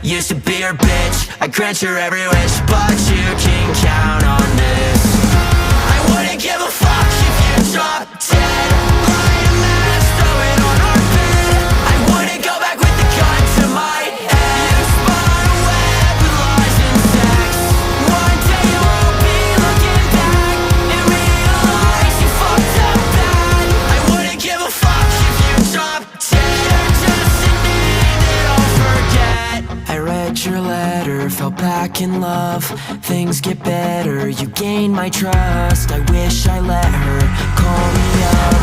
Used to be her bitch, I grant your every wish, but you can count on this. I wouldn't give a fuck if you dropped dead. Light a match, throw it on our bed. I wouldn't go back with the gun to my head. You spun a web with lies and sex. One day you'll be looking back and realize you fucked up bad. I wouldn't give a fuck if you dropped dead. You're just a name that I'll forget. I read your letter, fell back in love. Things get better, you gain my trust. I wish I let her call me up.